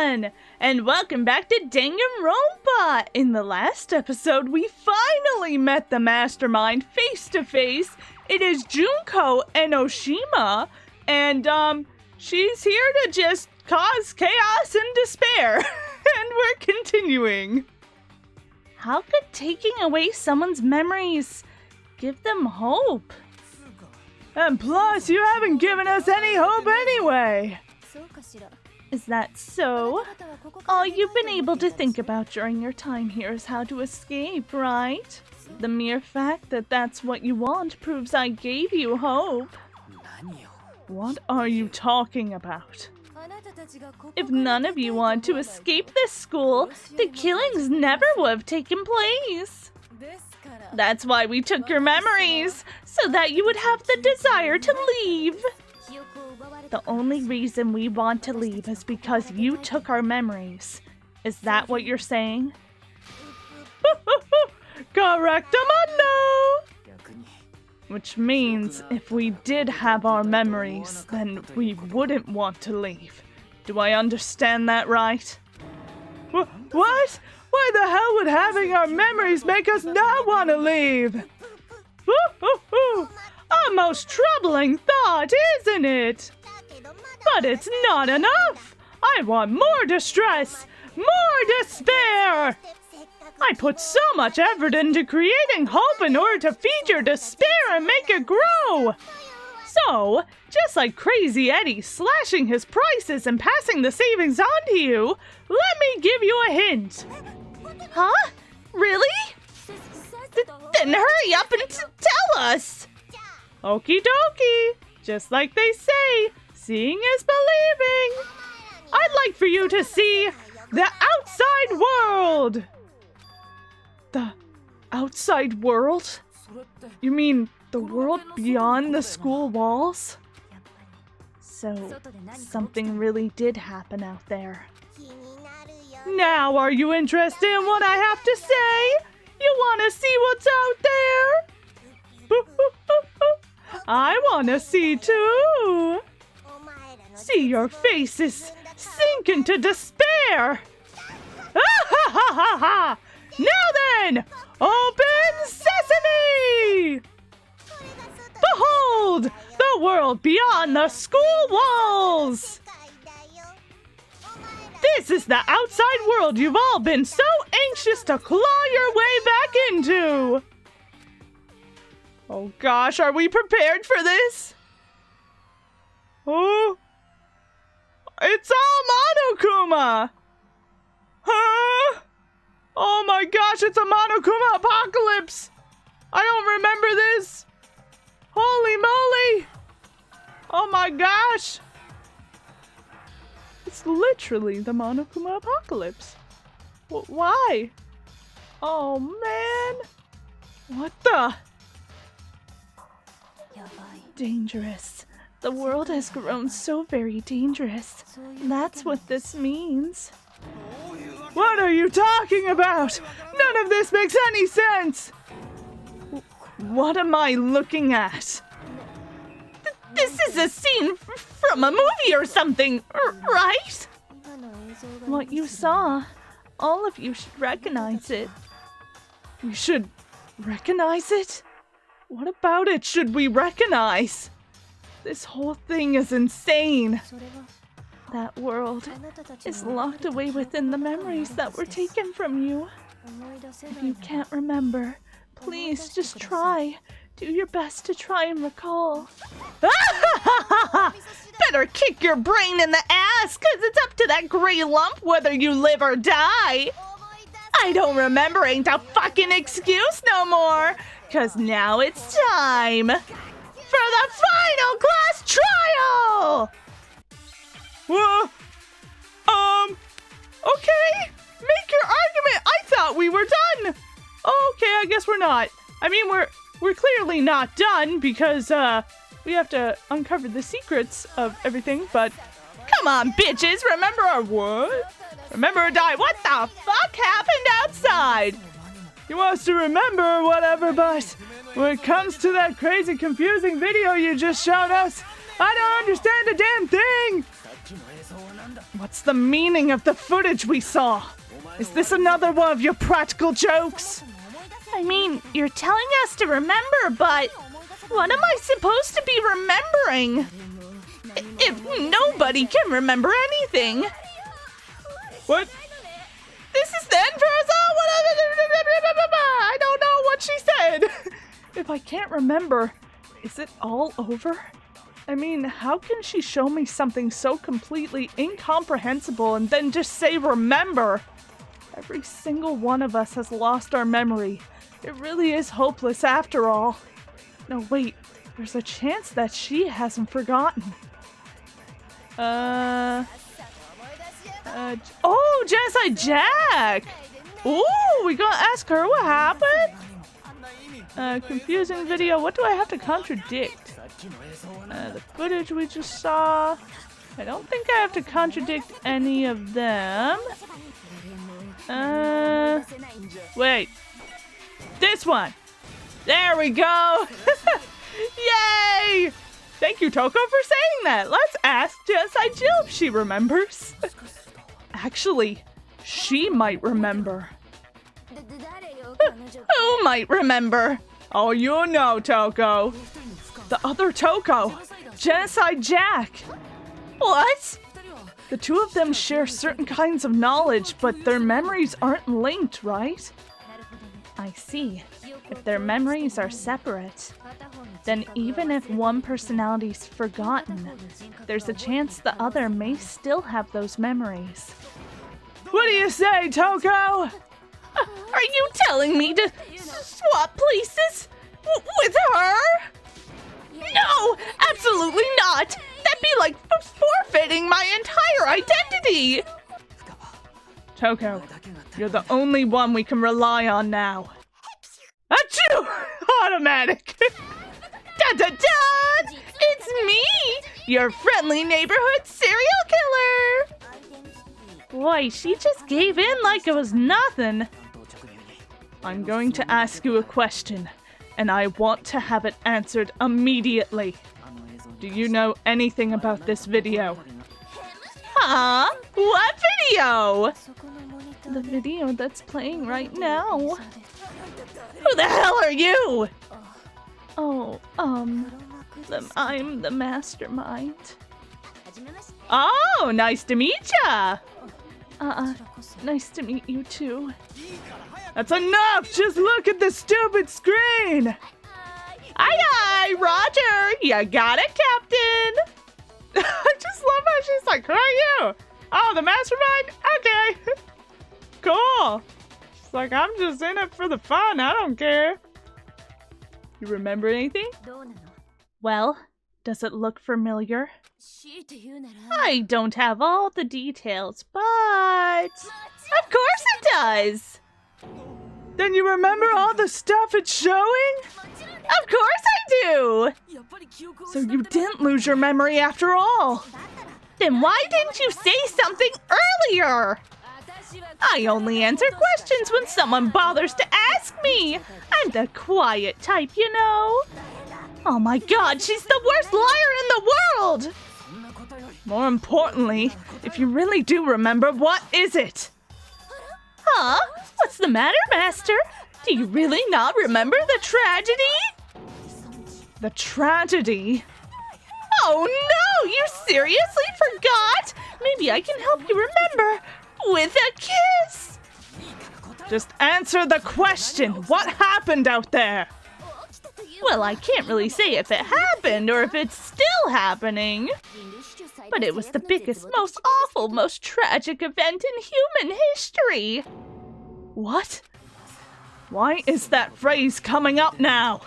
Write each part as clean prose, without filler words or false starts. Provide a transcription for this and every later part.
everyone! And welcome back to Danganronpa! In the last episode, we finally met the Mastermind face to face. It is Junko and Oshima, and she's here to just cause chaos and despair. And we're continuing. How could taking away someone's memories give them hope? And plus, you haven't given us any hope anyway. Is that so? All you've been able to think about during your time here is how to escape, right? The mere fact that that's what you want proves I gave you hope. What are you talking about? If none of you want to escape this school, the killings never would have taken place. That's why we took your memories, so that you would have the desire to leave. The only reason we want to leave is because you took our memories. Is that what you're saying? Correctamundo! Which means if we did have our memories, then we wouldn't want to leave. Do I understand that right? What? Why the hell would having our memories make us not want to leave? A most troubling thought, isn't it? But it's not enough! I want more distress! More despair! I put so much effort into creating hope in order to feed your despair and make it grow! So, just like Crazy Eddie slashing his prices and passing the savings on to you, let me give you a hint. Huh? Really? Then hurry up and tell us! Okie dokie. Just like they say, seeing is believing. I'd like for you to see the outside world. The outside world? You mean the world beyond the school walls? So, something really did happen out there. Now, are you interested in what I have to say? You want to see what's out there? I want to see too. See your faces sink into despair. Now then, open sesame! Behold, the world beyond the school walls! This is the outside world you've all been so anxious to claw your way back into! Oh gosh, are we prepared for this? Oh, it's all Monokuma! Huh? Oh my gosh, it's a Monokuma apocalypse! I don't remember this! Holy moly! Oh my gosh! It's literally the Monokuma apocalypse. Why? Oh man! What the? Dangerous. The world has grown so very dangerous. That's what this means. What are you talking about? None of this makes any sense! What am I looking at? This is a scene from a movie or something, right? What you saw, all of you should recognize it. We should recognize it? What about it should we recognize? This whole thing is insane. That world is locked away within the memories that were taken from you. If you can't remember, please just try. Do your best to try and recall. Better kick your brain in the ass, cause it's up to that gray lump whether you live or die. I don't remember ain't a fucking excuse no more, cause now it's time for the final class trial! Whoa. Okay. Make your argument. I thought we were done. Okay, I guess we're not. I mean, we're clearly not done because we have to uncover the secrets of everything, but come on, bitches. Remember our what? Remember or die. What the fuck happened outside? You want us to remember or whatever, but when it comes to that crazy confusing video you just showed us, I don't understand a damn thing. What's the meaning of the footage we saw? Is this another one of your practical jokes? I mean, you're telling us to remember, but what am I supposed to be remembering? If nobody can remember anything. What? This is the end for us all? I don't know what she said. If I can't remember, is it all over? I mean, how can she show me something so completely incomprehensible and then just say remember? Every single one of us has lost our memory. It really is hopeless after all. No, wait. There's a chance that she hasn't forgotten. Oh, Genocide Jack! Ooh, we gonna ask her what happened? Confusing video. What do I have to contradict? The footage we just saw. I don't think I have to contradict any of them. Wait. This one. There we go. Yay! Thank you, Toko, for saying that. Let's ask Genocide Jill if she remembers. Actually, she might remember. Who might remember? Oh, you know, Toko. The other Toko. Genocide Jack. What? The two of them share certain kinds of knowledge, but their memories aren't linked, right? I see. If their memories are separate, then even if one personality's forgotten, there's a chance the other may still have those memories. What do you say, Toko? Are you telling me to swap places with her? No, absolutely not. That'd be like forfeiting my entire identity. Toko, you're the only one we can rely on now. Achoo! Automatic. Da da da! It's me, your friendly neighborhood serial killer. Boy, she just gave in like it was nothing. I'm going to ask you a question, and I want to have it answered immediately. Do you know anything about this video? Huh? What video? The video that's playing right now. Who the hell are you? Oh, I'm the Mastermind. Oh, nice to meet ya! Nice to meet you too. That's enough! Just look at the stupid screen! Aye, Roger! You got it, Captain! I just love how she's like, who are you? Oh, the Mastermind? Okay. Cool. She's like, I'm just in it for the fun. I don't care. You remember anything? Well, does it look familiar? I don't have all the details, but of course it does! Then you remember all the stuff it's showing? Of course I do! So you didn't lose your memory after all. Then why didn't you say something earlier? I only answer questions when someone bothers to ask me. I'm the quiet type, you know. Oh my god, she's the worst liar in the world! More importantly, if you really do remember, what is it? Huh? What's the matter, Master? Do you really not remember the tragedy? The tragedy? Oh no! You seriously forgot? Maybe I can help you remember with a kiss! Just answer the question! What happened out there? Well, I can't really say if it happened or if it's still happening. But it was the biggest, most awful, most tragic event in human history. What? Why is that phrase coming up now?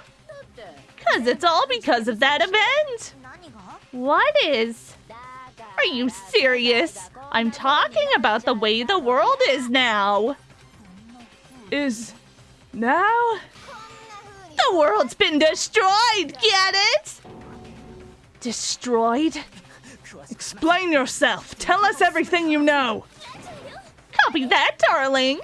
'Cause it's all because of that event. What is? Are you serious? I'm talking about the way the world is now. Is now? The world's been destroyed, get it? Destroyed? Explain yourself. Tell us everything you know. Copy that, darling.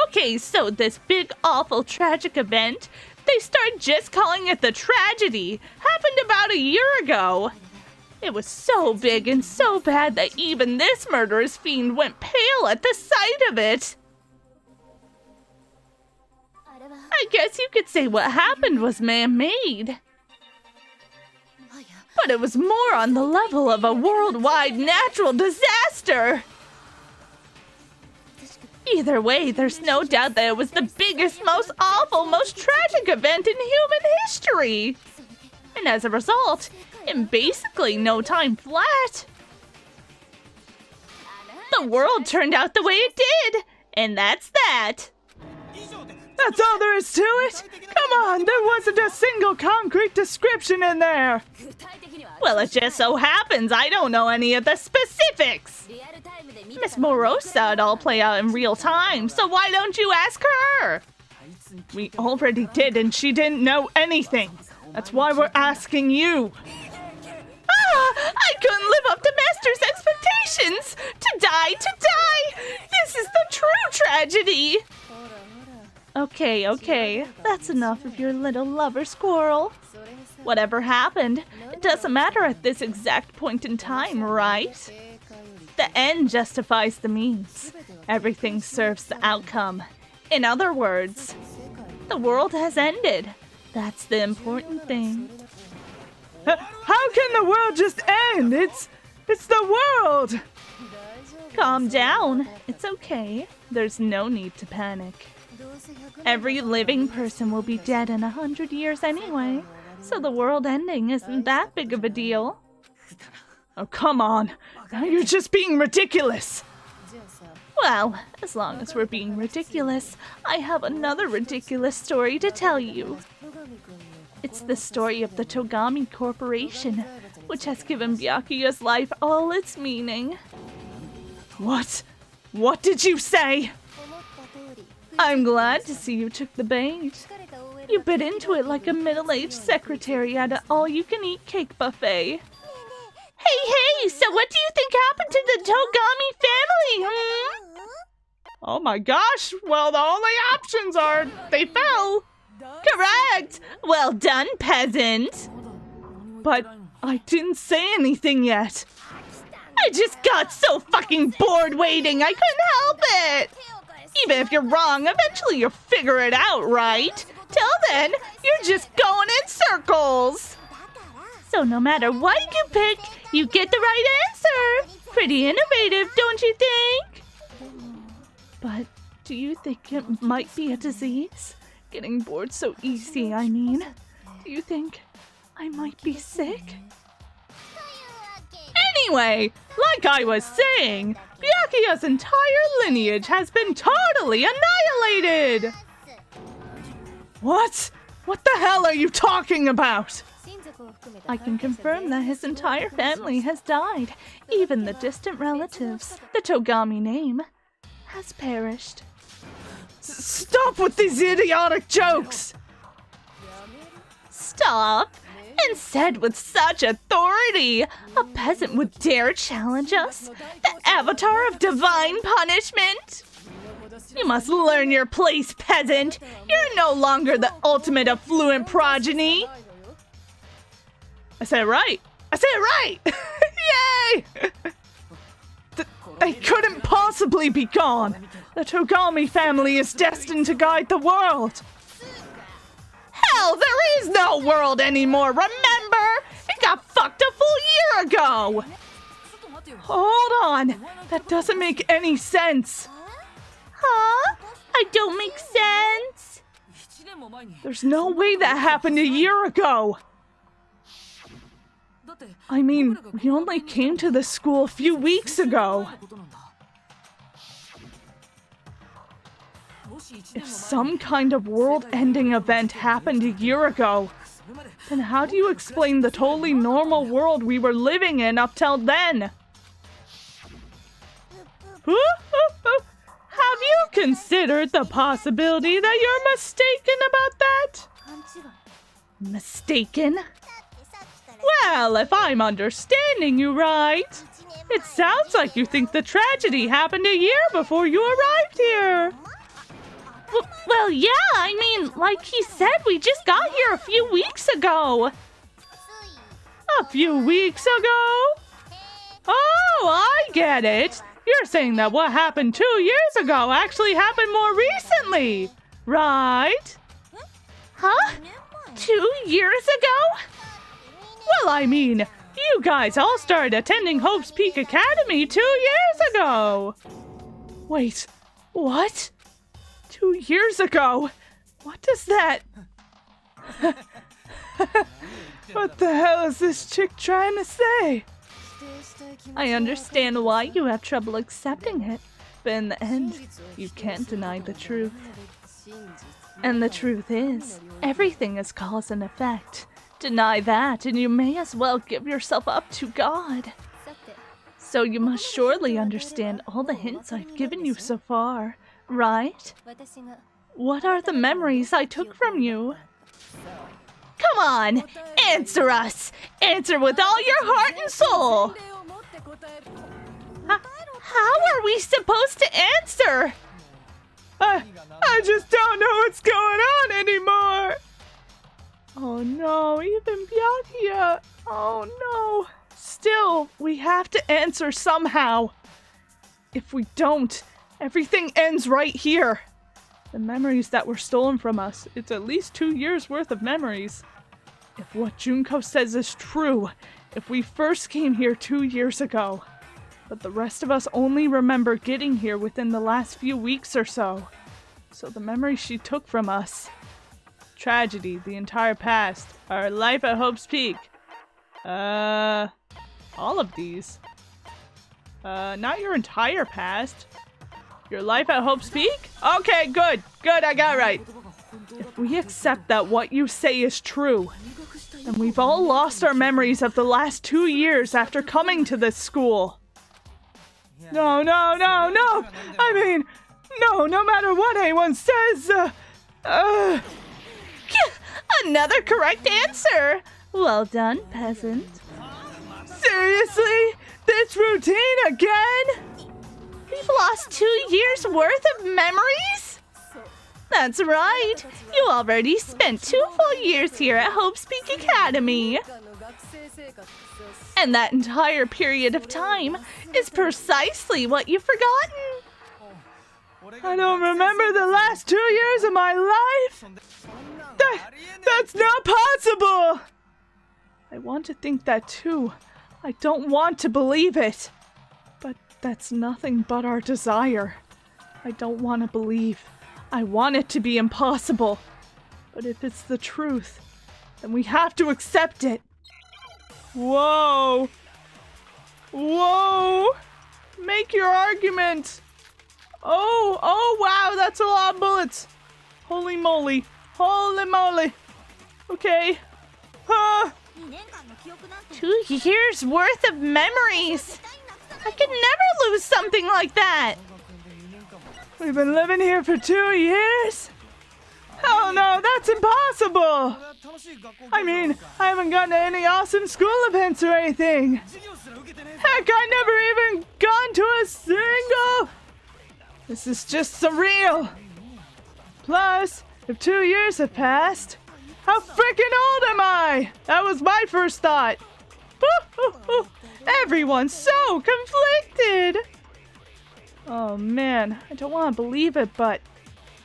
Okay, so this big, awful, tragic event, they started just calling it the tragedy. Happened about a year ago. It was so big and so bad that even this murderous fiend went pale at the sight of it. I guess you could say what happened was man-made. But it was more on the level of a worldwide natural disaster. Either way, there's no doubt that it was the biggest, most awful, most tragic event in human history. And as a result, in basically no time flat, the world turned out the way it did. And that's that. That's all there is to it? Come on, there wasn't a single concrete description in there. Well, it just so happens I don't know any of the specifics. Miss Morosa saw it all play out in real time, so why don't you ask her? We already did, and she didn't know anything. That's why we're asking you. I couldn't live up to Master's expectations! To die! This is the true tragedy! Okay, that's enough of your little lover squirrel. Whatever happened, it doesn't matter at this exact point in time, right? The end justifies the means. Everything serves the outcome. In other words, the world has ended. That's the important thing. How can the world just end? It's the world! Calm down. It's okay. There's no need to panic. Every living person will be dead in 100 years anyway, so the world ending isn't that big of a deal. Oh, come on. Now you're just being ridiculous. Well, as long as we're being ridiculous, I have another ridiculous story to tell you. It's the story of the Togami Corporation, which has given Byakuya's life all its meaning. What? What did you say? I'm glad to see you took the bait. You bit into it like a middle-aged secretary at an all-you-can-eat cake buffet. Hey, so what do you think happened to the Togami family, Oh my gosh, well, the only options are they fell. Correct! Well done, peasant! But I didn't say anything yet. I just got so fucking bored waiting, I couldn't help it! Even if you're wrong, eventually you'll figure it out, right? Till then, you're just going in circles! So no matter what you pick, you get the right answer! Pretty innovative, don't you think? But do you think it might be a disease? Getting bored so easy, I mean. Do you think I might be sick? Anyway, like I was saying, Byakuya's entire lineage has been totally annihilated! What? What the hell are you talking about? I can confirm that his entire family has died. Even the distant relatives, the Togami name, has perished. Stop with these idiotic jokes! Stop? And said with such authority, a peasant would dare challenge us? The avatar of divine punishment? You must learn your place, peasant! You're no longer the ultimate affluent progeny! I said it right! I said it right! Yay! They couldn't possibly be gone! The Togami family is destined to guide the world! Hell, there is no world anymore, remember? It got fucked a full year ago! Hold on! That doesn't make any sense! Huh? I don't make sense? There's no way that happened a year ago! I mean, we only came to the school a few weeks ago. If some kind of world-ending event happened a year ago, then how do you explain the totally normal world we were living in up till then? Have you considered the possibility that you're mistaken about that? Mistaken? Well, if I'm understanding you right, it sounds like you think the tragedy happened a year before you arrived here. Well, yeah, I mean, like he said, we just got here a few weeks ago. A few weeks ago? Oh, I get it. You're saying that what happened 2 years ago actually happened more recently, right? Huh? 2 years ago? Well, I mean, you guys all started attending Hope's Peak Academy 2 years ago. Wait, what? 2 years ago? What does that... What the hell is this chick trying to say? I understand why you have trouble accepting it, but in the end, you can't deny the truth. And the truth is, everything is cause and effect. Deny that, and you may as well give yourself up to God. So you must surely understand all the hints I've given you so far, right? What are the memories I took from you? Come on! Answer us! Answer with all your heart and soul! How are we supposed to answer? I just don't know what's going on anymore. Oh no, even Byakuya. Oh no. Still, we have to answer somehow. If we don't, everything ends right here. The memories that were stolen from us, it's at least 2 years worth of memories. If what Junko says is true, if we first came here 2 years ago, but the rest of us only remember getting here within the last few weeks or so. So the memories she took from us. Tragedy, the entire past, our life at Hope's Peak. All of these. Not your entire past. Your life at Hope's Peak? Okay, good, I got it right. If we accept that what you say is true, then we've all lost our memories of the last 2 years after coming to this school. No. I mean, no matter what anyone says, Another correct answer! Well done, peasant. Seriously? This routine again? We've lost 2 years worth of memories? That's right. You already spent 2 full years here at Hope's Peak Academy. And that entire period of time is precisely what you've forgotten. I don't remember the last 2 years of my life. That's not possible. I want to think that too. I don't want to believe it. But that's nothing but our desire. I don't want to believe. I want it to be impossible. But if it's the truth, then we have to accept it. Whoa. Make your argument. Oh, wow, that's a lot of bullets. Holy moly. Okay. 2 years worth of memories. I could never lose something like that. We've been living here for 2 years? Hell no, that's impossible! I mean, I haven't gone to any awesome school events or anything. Heck, I never even gone to a single... This is just surreal. Plus, if 2 years have passed, how freaking old am I? That was my first thought. Everyone's so conflicted. Oh man, I don't want to believe it, but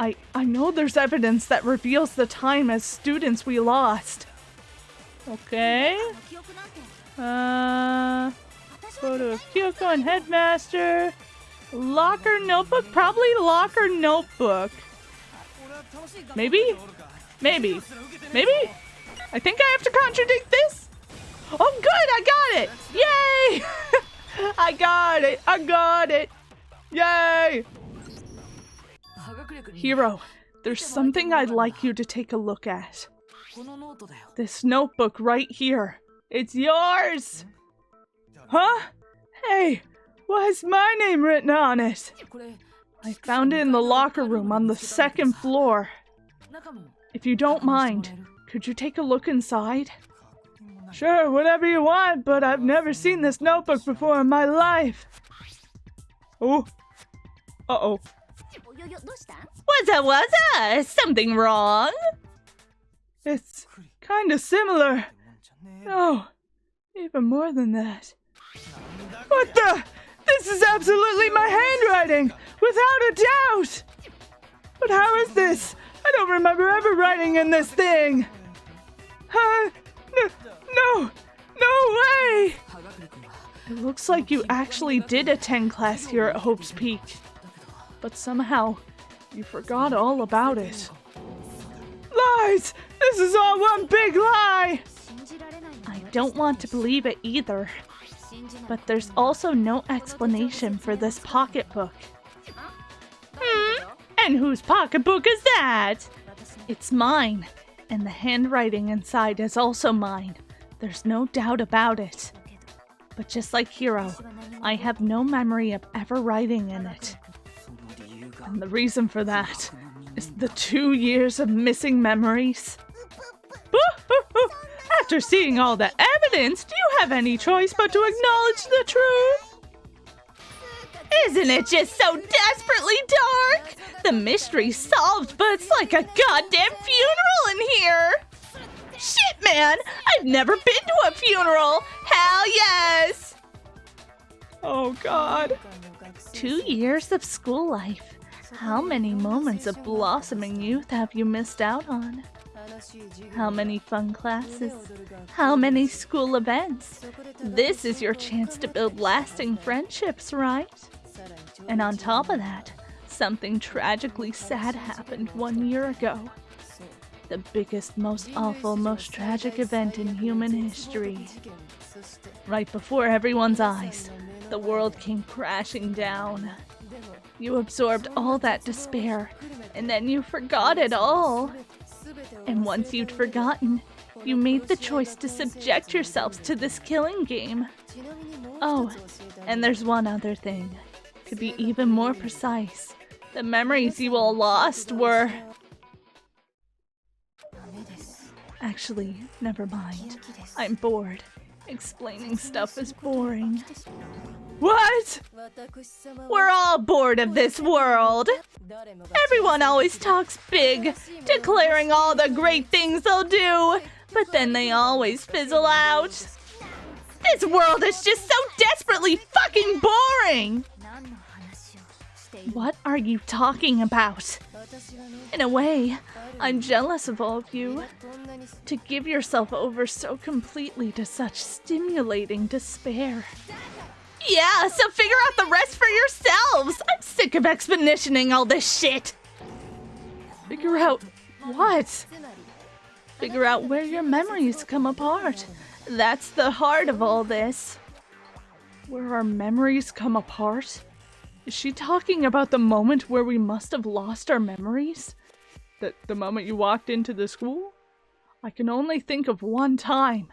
I know there's evidence that reveals the time as students we lost. Okay. Photo of Kyoko and Headmaster. Locker notebook? Probably locker notebook. Maybe? I think I have to contradict this. Oh good, I got it! Yay! I got it! Yay! Hiro, there's something I'd like you to take a look at. This notebook right here. It's yours! Huh? Hey, why is my name written on it? I found it in the locker room on the 2nd floor. If you don't mind, could you take a look inside? Sure, whatever you want, but I've never seen this notebook before in my life. Oh. Uh-oh. Was something wrong? It's kind of similar. Oh, Even more than that. What the? This is absolutely my handwriting! Without a doubt! But how is this? I don't remember ever writing in this thing! No way! It looks like you actually did attend class here at Hope's Peak. But somehow, you forgot all about it. Lies! This is all one big lie! I don't want to believe it either. But there's also no explanation for this pocketbook. And whose pocketbook is that? It's mine, and the handwriting inside is also mine. There's no doubt about it. But just like Hiro, I have no memory of ever writing in it. And the reason for that is the 2 years of missing memories. After seeing all the evidence, do you have any choice but to acknowledge the truth? Isn't it just so desperately dark? The mystery's solved, but it's like a goddamn funeral in here. Shit, man! I've never been to a funeral! Hell yes! Oh, God. 2 years of school life. How many moments of blossoming youth have you missed out on? How many fun classes? How many school events? This is your chance to build lasting friendships, right? And on top of that, something tragically sad happened 1 year ago. The biggest, most awful, most tragic event in human history. Right before everyone's eyes, the world came crashing down. You absorbed all that despair, and then you forgot it all. And once you'd forgotten, you made the choice to subject yourselves to this killing game. Oh, and there's one other thing. To be even more precise, the memories you all lost were... Actually, never mind. I'm bored. Explaining stuff is boring. What? We're all bored of this world. Everyone always talks big, declaring all the great things they'll do, but then they always fizzle out. This world is just so desperately fucking boring! What are you talking about? In a way, I'm jealous of all of you. To give yourself over so completely to such stimulating despair. Yeah, so figure out the rest for yourselves! I'm sick of expeditioning all this shit! Figure out what? Figure out where your memories come apart. That's the heart of all this. Where our memories come apart? Is she talking about the moment where we must have lost our memories? The moment you walked into the school? I can only think of one time.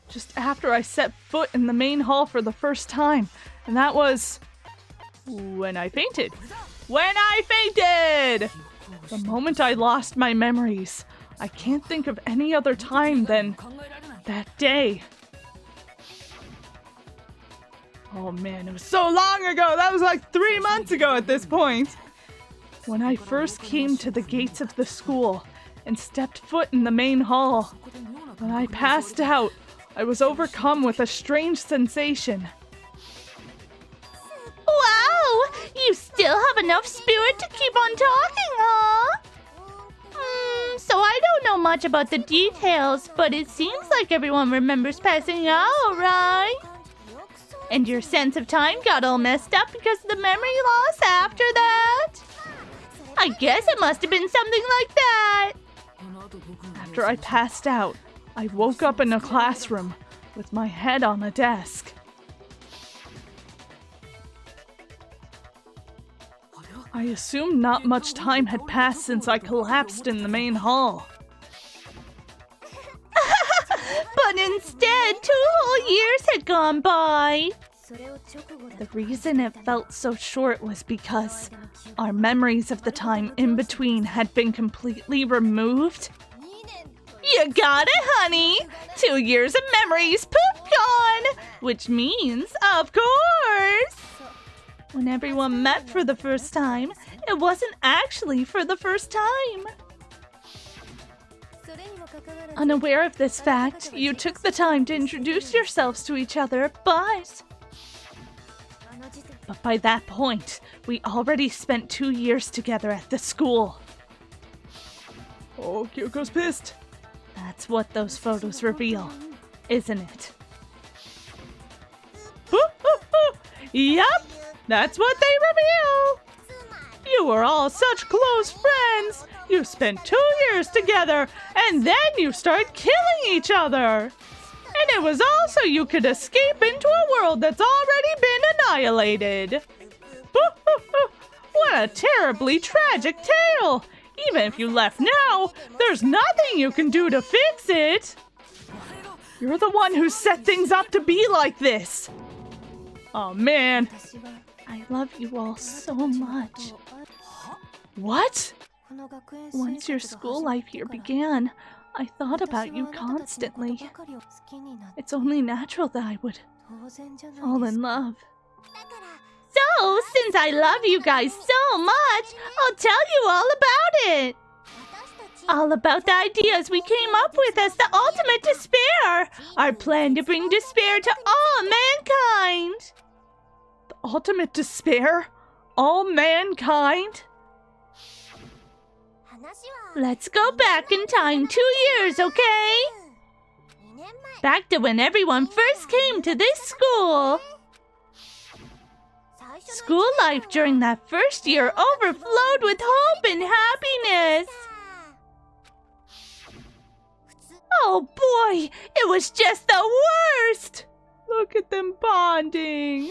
Just after I set foot in the main hall for the first time. And that was... when I fainted. When I fainted! The moment I lost my memories. I can't think of any other time than... that day. Oh man, it was so long ago! That was like 3 months ago at this point! When I first came to the gates of the school and stepped foot in the main hall, when I passed out, I was overcome with a strange sensation. Wow! You still have enough spirit to keep on talking, huh? So I don't know much about the details, but it seems like everyone remembers passing out, right? And your sense of time got all messed up because of the memory loss after that? I guess it must have been something like that. After I passed out, I woke up in a classroom with my head on a desk. I assumed not much time had passed since I collapsed in the main hall. But instead, 2 whole years had gone by. The reason it felt so short was because our memories of the time in between had been completely removed. You got it, honey! 2 years of memories, poof, gone! Which means, of course! When everyone met for the first time, it wasn't actually for the first time. Unaware of this fact, you took the time to introduce yourselves to each other, but by that point, we already spent 2 years together at the school. Oh, Kyoko's pissed. That's what those photos reveal, isn't it? Yup, that's what they reveal. You were all such close friends. You spent 2 years together, and then you start killing each other. And it was all so you could escape into a world that's already been annihilated. What a terribly tragic tale. Even if you left now, there's nothing you can do to fix it. You're the one who set things up to be like this. Oh, man. I love you all so much. What? Once your school life here began, I thought about you constantly. It's only natural that I would fall in love. So, since I love you guys so much, I'll tell you all about it. All about the ideas we came up with as the ultimate despair. Our plan to bring despair to all mankind. The ultimate despair? All mankind? Let's go back in time 2 years, okay? Back to when everyone first came to this school. School life during that first year overflowed with hope and happiness. Oh boy, it was just the worst! Look at them bonding.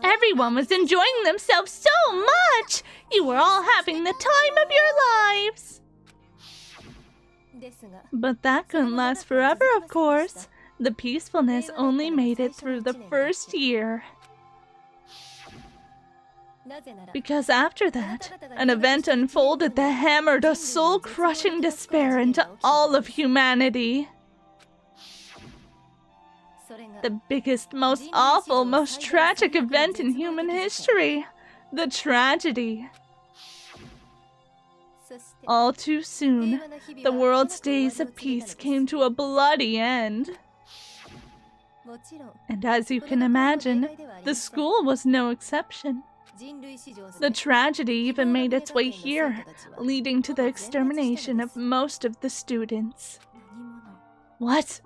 Everyone was enjoying themselves so much! You were all having the time of your lives! But that couldn't last forever, of course. The peacefulness only made it through the first year. Because after that, an event unfolded that hammered a soul-crushing despair into all of humanity. The biggest, most awful, most tragic event in human history. The tragedy. All too soon, the world's days of peace came to a bloody end. And as you can imagine, the school was no exception. The tragedy even made its way here, leading to the extermination of most of the students. What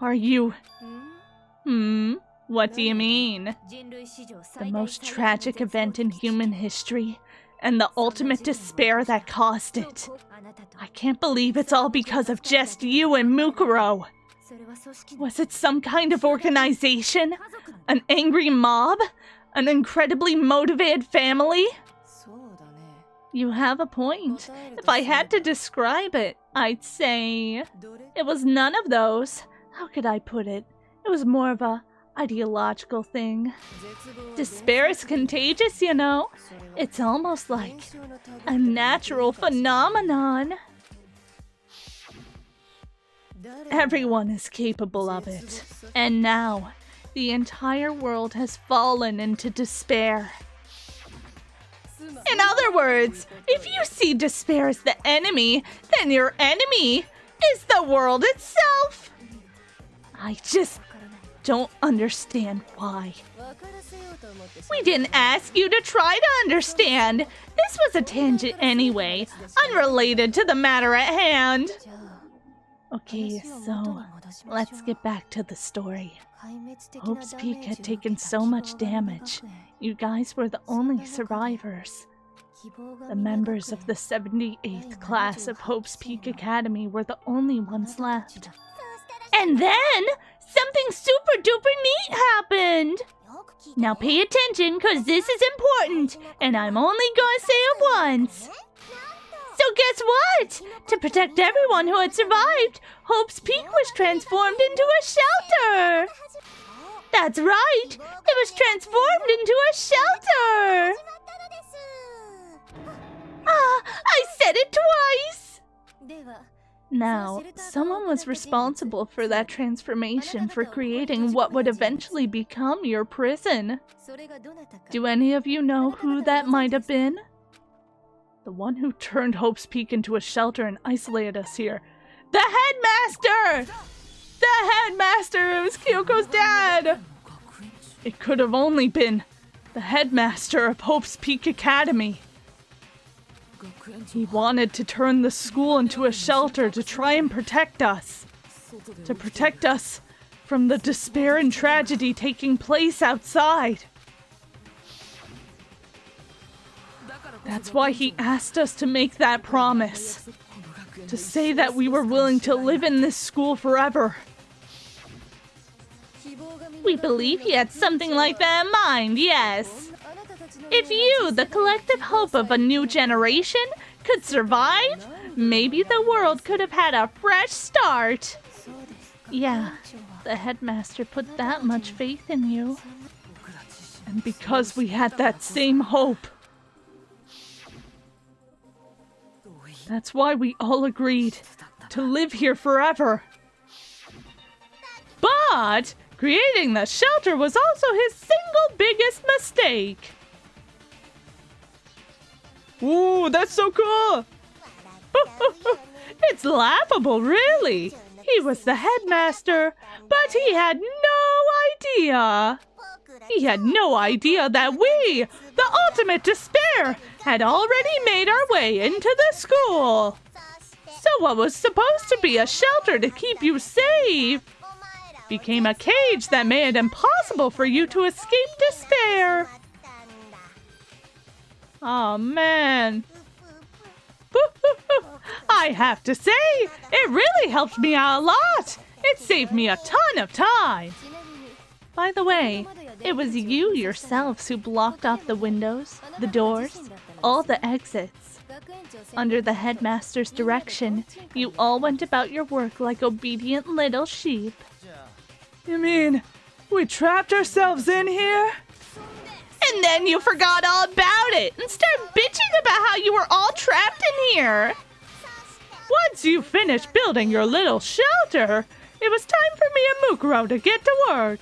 are you? What do you mean? The most tragic event in human history, and the ultimate despair that caused it. I can't believe it's all because of just you and Mukuro. Was it some kind of organization? An angry mob? An incredibly motivated family? You have a point. If I had to describe it, I'd say it was none of those. How could I put it? It was more of a ideological thing. Despair is contagious, you know. It's almost like a natural phenomenon. Everyone is capable of it. And now, the entire world has fallen into despair. In other words, if you see despair as the enemy, then your enemy is the world itself. I just don't understand why. We didn't ask you to try to understand. This was a tangent anyway, unrelated to the matter at hand. Okay, so let's get back to the story. Hope's Peak had taken so much damage. You guys were the only survivors. The members of the 78th class of Hope's Peak Academy were the only ones left. And then, something super duper neat happened! Now pay attention, cause this is important, and I'm only gonna say it once. So guess what? To protect everyone who had survived, Hope's Peak was transformed into a shelter! That's right! It was transformed into a shelter! I said it twice! Now, someone was responsible for that transformation for creating what would eventually become your prison. Do any of you know who that might have been? The one who turned Hope's Peak into a shelter and isolated us here. The headmaster! The headmaster! It was Kyoko's dad! It could have only been the headmaster of Hope's Peak Academy. He wanted to turn the school into a shelter to try and protect us. To protect us from the despair and tragedy taking place outside. That's why he asked us to make that promise. To say that we were willing to live in this school forever. We believe he had something like that in mind, yes. If you, the collective hope of a new generation, could survive, maybe the world could have had a fresh start. Yeah, the headmaster put that much faith in you. And because we had that same hope, that's why we all agreed to live here forever. But creating the shelter was also his single biggest mistake. Ooh, that's so cool! It's laughable, really. He was the headmaster, but he had no idea. He had no idea that we, the ultimate despair, had already made our way into the school. So what was supposed to be a shelter to keep you safe became a cage that made it impossible for you to escape despair. Oh, man. I have to say, it really helped me out a lot. It saved me a ton of time. By the way, it was you yourselves who blocked off the windows, the doors, all the exits. Under the headmaster's direction, you all went about your work like obedient little sheep. You mean, we trapped ourselves in here? And then you forgot all about it and started bitching about how you were all trapped in here. Once you finished building your little shelter, it was time for me and Mukuro to get to work.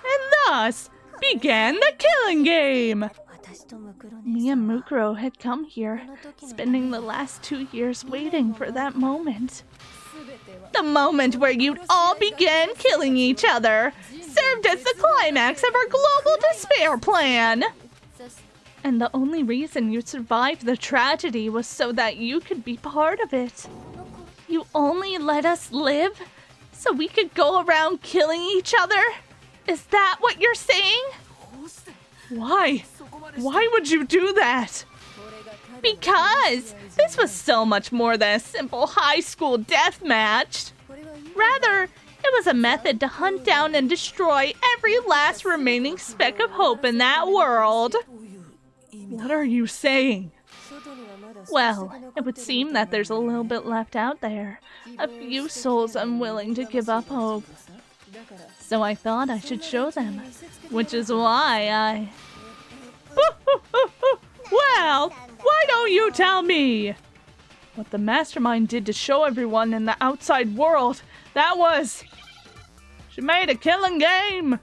And thus began the killing game. Me and Mukuro had come here, spending the last 2 years waiting for that moment. The moment where you'd all begin killing each other served as the climax of our global despair plan. And the only reason you survived the tragedy was so that you could be part of it. You only let us live so we could go around killing each other? Is that what you're saying? Why? Why would you do that? Because this was so much more than a simple high school death match. Rather, it was a method to hunt down and destroy every last remaining speck of hope in that world. What are you saying? Well, it would seem that there's a little bit left out there. A few souls unwilling to give up hope. So I thought I should show them, which is why I... Well, why don't you tell me? What the Mastermind did to show everyone in the outside world, that was... She made a killing game.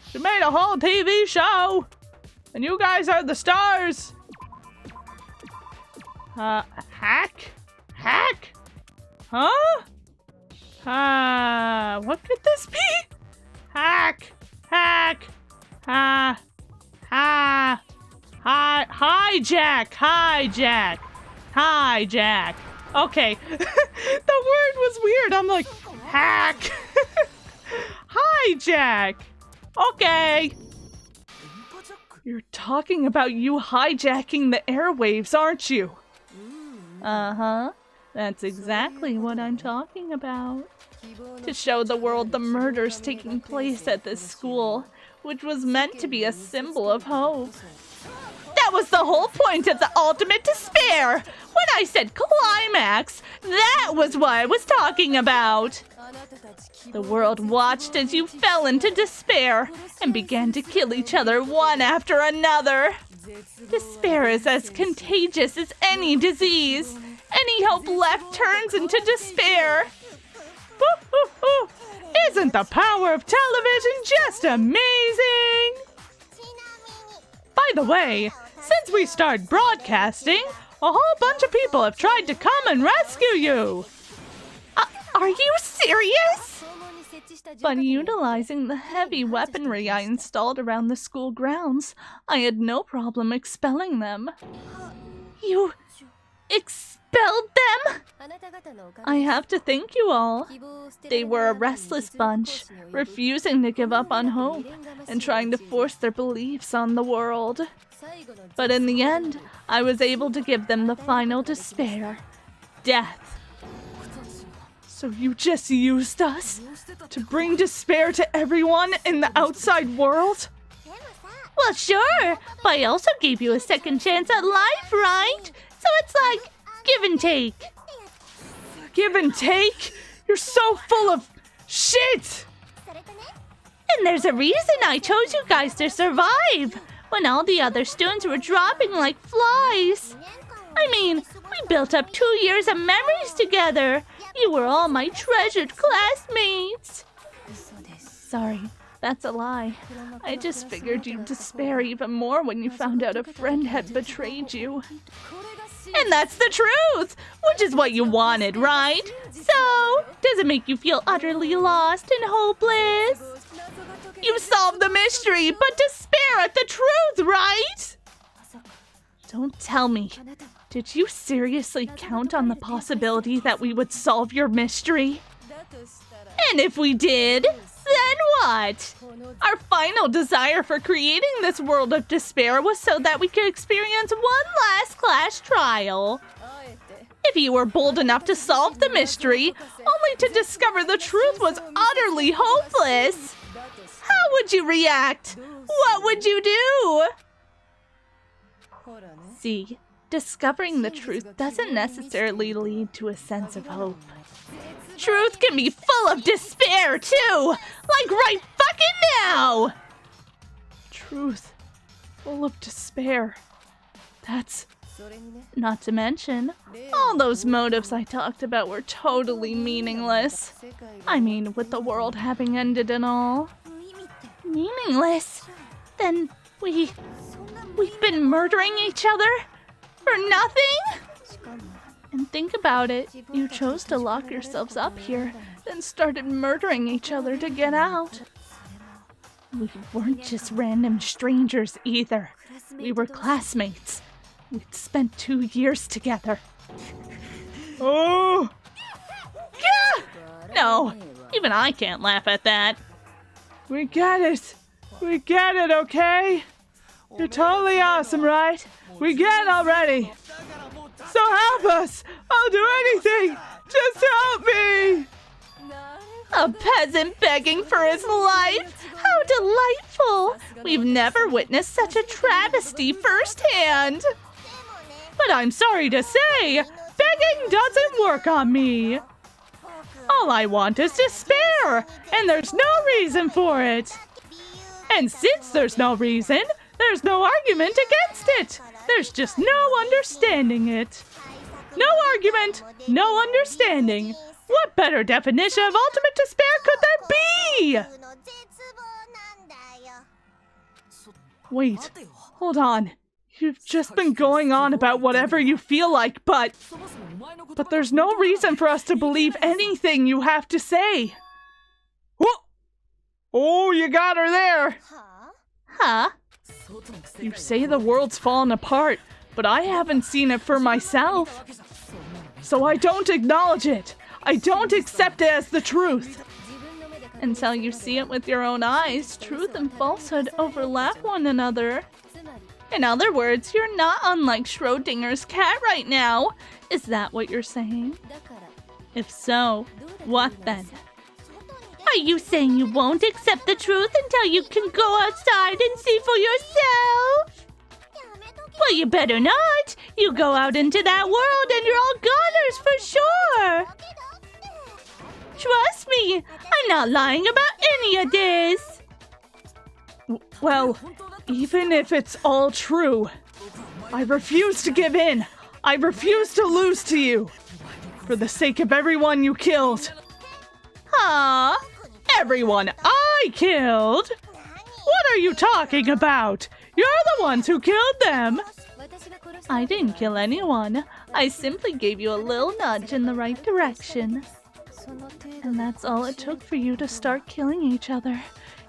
She made a whole TV show. And you guys are the stars. Hack? Hack? Huh? What could this be? Hack. Hack. Hijack. Hijack. Hijack. Okay. The word was weird. I'm like, hack. Hijack. Okay. You're talking about you hijacking the airwaves, aren't you? Uh-huh. That's exactly what I'm talking about. To show the world the murders taking place at this school, which was meant to be a symbol of hope. That was the whole point of the ultimate despair! When I said climax, that was what I was talking about! The world watched as you fell into despair and began to kill each other one after another. Despair is as contagious as any disease. Any hope left turns into despair. Isn't the power of television just amazing? By the way, since we started broadcasting, A whole bunch of people have tried to come and rescue you! Are you serious? But utilizing the heavy weaponry I installed around the school grounds, I had no problem expelling them. You expelled them? I have to thank you all. They were a restless bunch, refusing to give up on hope and trying to force their beliefs on the world. But in the end, I was able to give them the final despair: death. So you just used us to bring despair to everyone in the outside world? Well, sure, but I also gave you a second chance at life, right? So it's like give and take. Give and take? You're so full of shit! And there's a reason I chose you guys to survive when all the other students were dropping like flies. I mean, we built up 2 years of memories together. You were all my treasured classmates. Sorry, that's a lie. I just figured you'd despair even more when you found out a friend had betrayed you. And that's the truth, which is what you wanted, right? So, does it make you feel utterly lost and hopeless? You solved the mystery, but despair at the truth, right? Don't tell me. Did you seriously count on the possibility that we would solve your mystery? And if we did, then what? Our final desire for creating this world of despair was so that we could experience one last class trial. If you were bold enough to solve the mystery, only to discover the truth was utterly hopeless, how would you react? What would you do? See, discovering the truth doesn't necessarily lead to a sense of hope. Truth can be full of despair, too! Like right fucking now! Truth. Full of despair. That's... Not to mention, all those motives I talked about were totally meaningless. I mean, with the world having ended and all. Meaningless? Then we've been murdering each other? For nothing? And think about it, you chose to lock yourselves up here, then started murdering each other to get out. We weren't just random strangers either. We were classmates. We'd spent 2 years together. Oh! Gah! No, even I can't laugh at that. We get it. We get it, okay? You're totally awesome, right? We get it already. So help us! I'll do anything! Just help me! A peasant begging for his life? How delightful! We've never witnessed such a travesty firsthand. But I'm sorry to say, begging doesn't work on me. All I want is despair, and there's no reason for it. And since there's no reason, there's no argument against it. There's just no understanding it. No argument, no understanding. What better definition of ultimate despair could there be? Wait, hold on. You've just been going on about whatever you feel like, but there's no reason for us to believe anything you have to say. Whoa! Oh, you got her there. Huh? You say the world's fallen apart, but I haven't seen it for myself. So I don't acknowledge it. I don't accept it as the truth. Until you see it with your own eyes, truth and falsehood overlap one another. In other words, you're not unlike Schrodinger's cat right now. Is that what you're saying? If so, what then? Are you saying you won't accept the truth until you can go outside and see for yourself? Well, you better not. You go out into that world and you're all goners for sure. Trust me, I'm not lying about any of this. Well, even if it's all true, I refuse to give in. I refuse to lose to you. For the sake of everyone you killed. Huh? Everyone I killed? What are you talking about? You're the ones who killed them. I didn't kill anyone. I simply gave you a little nudge in the right direction. And that's all it took for you to start killing each other.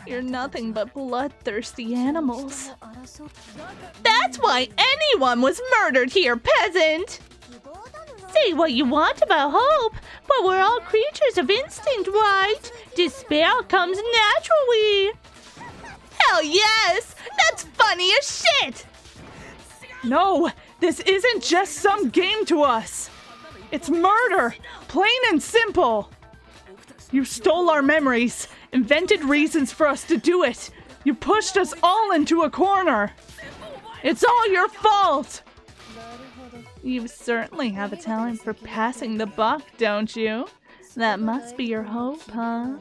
You're nothing but bloodthirsty animals. That's why anyone was murdered here, peasant! Say what you want about hope, but we're all creatures of instinct, right? Despair comes naturally. Hell yes! That's funny as shit! No, this isn't just some game to us. It's murder, plain and simple. You stole our memories, invented reasons for us to do it. You pushed us all into a corner. It's all your fault. You certainly have a talent for passing the buck, don't you? That must be your hope, huh?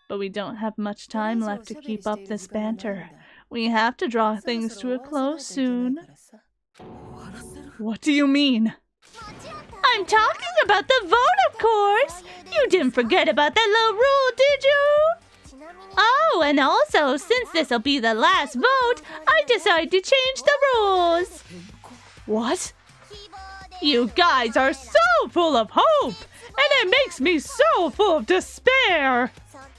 But we don't have much time left to keep up this banter. We have to draw things to a close soon. What do you mean? I'm talking about the vote, of course! You didn't forget about that little rule, did you? Oh, and also, since this'll be the last vote, I decided to change the rules. What? You guys are so full of hope, and it makes me so full of despair.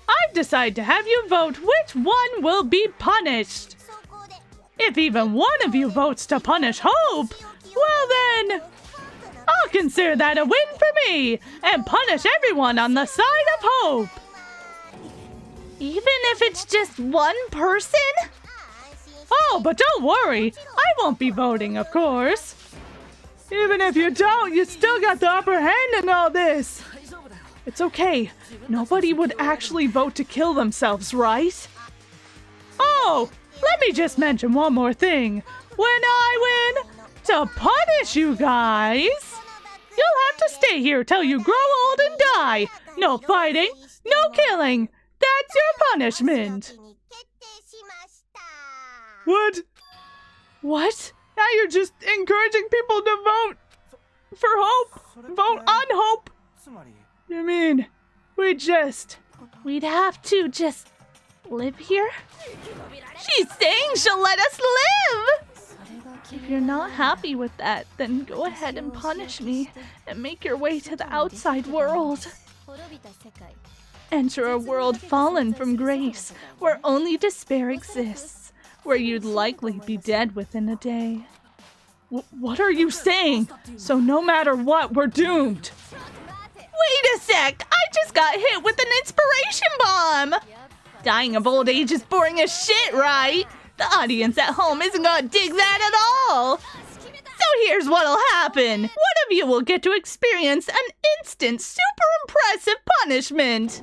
I've decided to have you vote which one will be punished. If even one of you votes to punish Hope, well then, I'll consider that a win for me and punish everyone on the side of Hope. Even if it's just one person? Oh, but don't worry, I won't be voting, of course. Even if you don't, you still got the upper hand in all this. It's okay. Nobody would actually vote to kill themselves, right? Oh, let me just mention one more thing. When I win, to punish you guys, you'll have to stay here till you grow old and die. No fighting, no killing. That's your punishment. What? Now you're just encouraging people to vote for Hope. Vote on Hope. You mean, we'd have to just live here? She's saying she'll let us live! If you're not happy with that, then go ahead and punish me and make your way to the outside world. Enter a world fallen from grace, where only despair exists, where you'd likely be dead within a day. What are you saying? So no matter what, we're doomed. Wait a sec! I just got hit with an inspiration bomb! Dying of old age is boring as shit, right? The audience at home isn't gonna dig that at all! So here's what'll happen. One of you will get to experience an instant, super impressive punishment.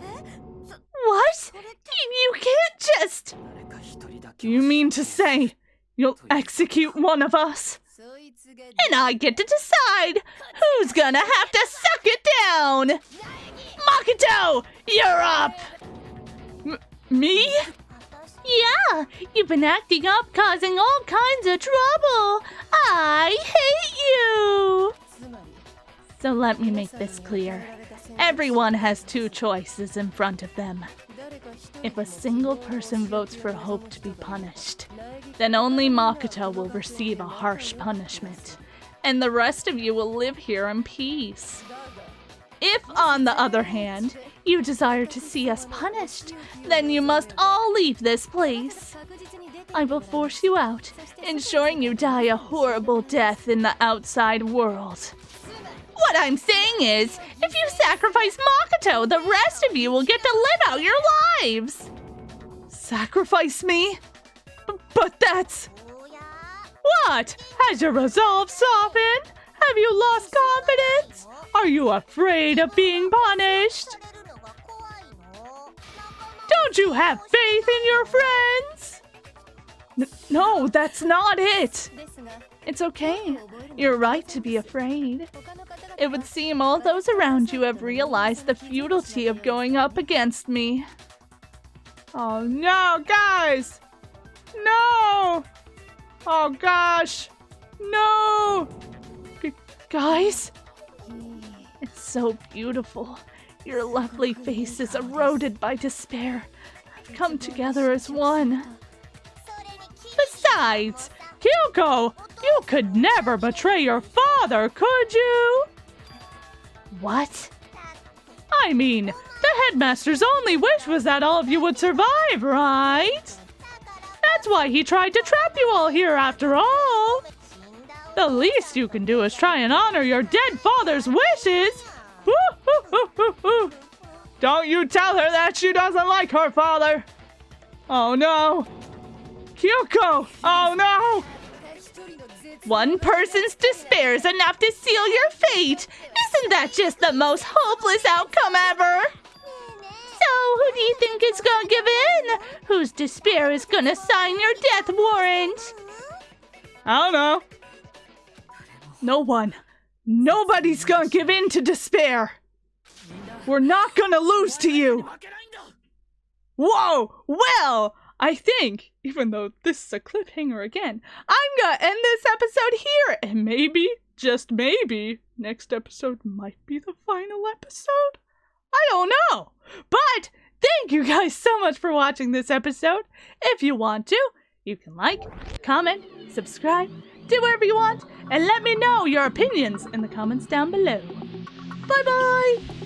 What? You can't just... Do you mean to say you'll execute one of us? And I get to decide who's gonna have to suck it down! Makoto, you're up! Me? Yeah, you've been acting up, causing all kinds of trouble. I hate you! So let me make this clear. Everyone has two choices in front of them. If a single person votes for Hope to be punished, then only Makoto will receive a harsh punishment, and the rest of you will live here in peace. If, on the other hand, you desire to see us punished, then you must all leave this place. I will force you out, ensuring you die a horrible death in the outside world. What I'm saying is, if you sacrifice Makoto, the rest of you will get to live out your lives! Sacrifice me? But that's... What? Has your resolve softened? Have you lost confidence? Are you afraid of being punished? Don't you have faith in your friends? No, that's not it. It's okay. You're right to be afraid. It would seem all those around you have realized the futility of going up against me. Oh no, guys! No! Oh gosh! No! Guys? It's so beautiful. Your lovely face is eroded by despair. I've come together as one. Besides, Kyoko, you could never betray your father, could you? What? I mean, the headmaster's only wish was that all of you would survive, right? That's why he tried to trap you all here after all. The least you can do is try and honor your dead father's wishes. Don't you tell her that she doesn't like her father. Oh no. Kyoko, oh no. One person's despair is enough to seal your fate. Isn't that just the most hopeless outcome ever? So, who do you think is gonna give in? Whose despair is gonna sign your death warrant? I don't know. No one. Nobody's gonna give in to despair. We're not gonna lose to you. Whoa! Well, I think, even though this is a cliffhanger again, I'm gonna end this episode here. And maybe, just maybe, next episode might be the final episode? I don't know. But thank you guys so much for watching this episode. If you want to, you can like, comment, subscribe, do whatever you want, and let me know your opinions in the comments down below. Bye-bye!